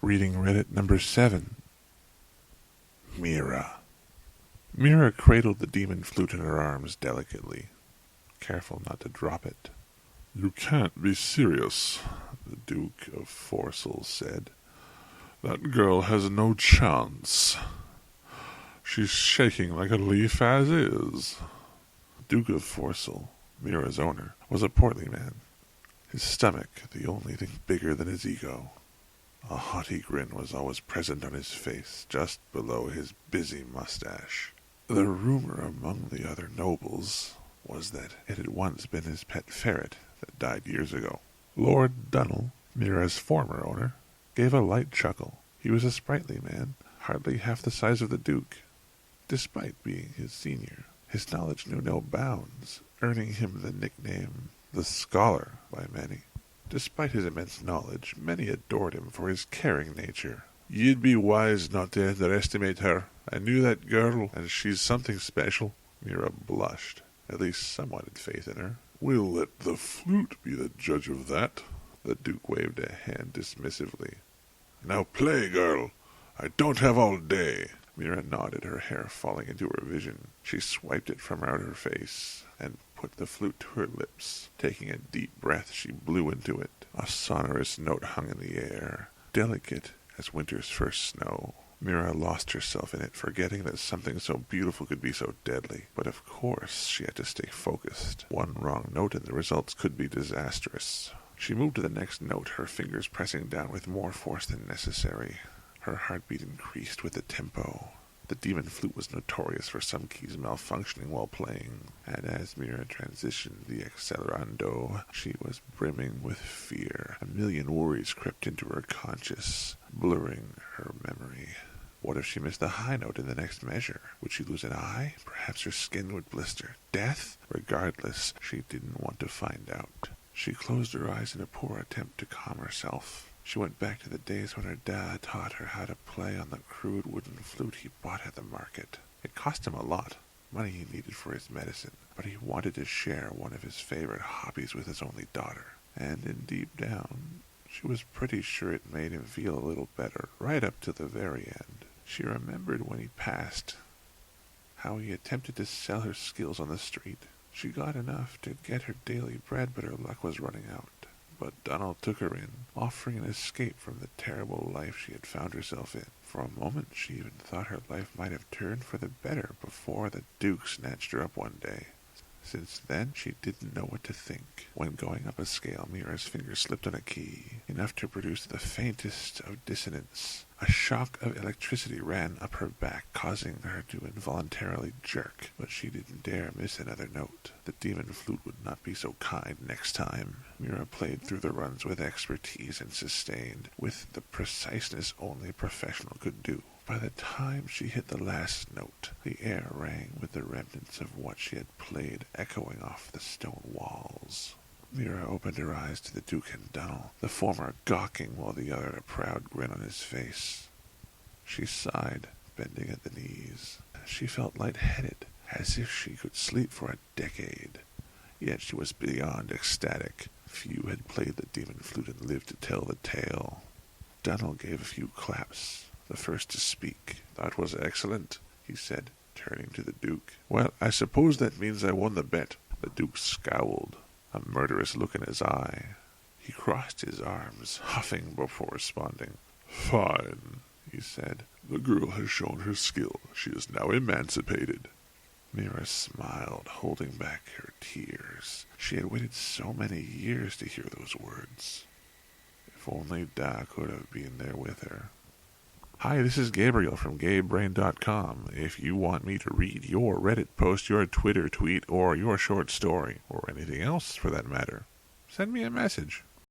Reading Reddit number 7. Mira. Mira cradled the demon flute in her arms delicately, careful not to drop it. "You can't be serious," the Duke of Forcel said. "That girl has no chance. She's shaking like a leaf as is." Duke of Forcel, Mira's owner, was a portly man, his stomach the only thing bigger than his ego. A haughty grin was always present on his face, just below his busy mustache. The rumor among the other nobles was that it had once been his pet ferret that died years ago. Lord Dunnell, Mira's former owner, gave a light chuckle. He was a sprightly man, hardly half the size of the Duke. Despite being his senior, his knowledge knew no bounds, earning him the nickname the Scholar by many. Despite his immense knowledge, many adored him for his caring nature. "You'd be wise not to underestimate her. I knew that girl, and she's something special." Mira blushed. At least someone had faith in her. "We'll let the flute be the judge of that." The Duke waved a hand dismissively. "Now play, girl. I don't have all day." Mira nodded, her hair falling into her vision. She swiped it from out her face and put the flute to her lips. Taking a deep breath, she blew into it. A sonorous note hung in the air, delicate as winter's first snow. Mira lost herself in it, forgetting that something so beautiful could be so deadly. But of course she had to stay focused. One wrong note and the results could be disastrous. She moved to the next note, her fingers pressing down with more force than necessary. Her heartbeat increased with the tempo. The demon flute was notorious for some keys malfunctioning while playing, and as Mira transitioned the accelerando, she was brimming with fear. A million worries crept into her conscience, blurring her memory. What if she missed the high note in the next measure? Would she lose an eye? Perhaps her skin would blister. Death? Regardless, she didn't want to find out. She closed her eyes in a poor attempt to calm herself. She went back to the days when her dad taught her how to play on the crude wooden flute he bought at the market. It cost him a lot, money he needed for his medicine, but he wanted to share one of his favorite hobbies with his only daughter. And in deep down, she was pretty sure it made him feel a little better, right up to the very end. She remembered when he passed, how he attempted to sell her skills on the street. She got enough to get her daily bread, but her luck was running out. But Dunnell took her in, offering an escape from the terrible life she had found herself in. For a moment she even thought her life might have turned for the better before the Duke snatched her up one day. Since then, she didn't know what to think. When going up a scale, Mira's finger slipped on a key, enough to produce the faintest of dissonance. A shock of electricity ran up her back, causing her to involuntarily jerk, but she didn't dare miss another note. The demon flute would not be so kind next time. Mira played through the runs with expertise and sustained, with the preciseness only a professional could do. By the time she hit the last note, the air rang with the remnants of what she had played echoing off the stone walls. Mira opened her eyes to the Duke and Dunnell, the former gawking while the other a proud grin on his face. She sighed, bending at the knees. She felt lightheaded, as if she could sleep for a decade. Yet she was beyond ecstatic. Few had played the demon flute and lived to tell the tale. Dunnell gave a few claps, the first to speak. "That was excellent," he said, turning to the Duke. "Well, I suppose that means I won the bet." The Duke scowled, a murderous look in his eye. He crossed his arms, huffing before responding. "Fine," he said. "The girl has shown her skill. She is now emancipated." Mira smiled, holding back her tears. She had waited so many years to hear those words. If only Da could have been there with her. Hi, this is Gabriel from GayBrain.com. If you want me to read your Reddit post, your Twitter tweet, or your short story, or anything else for that matter, send me a message.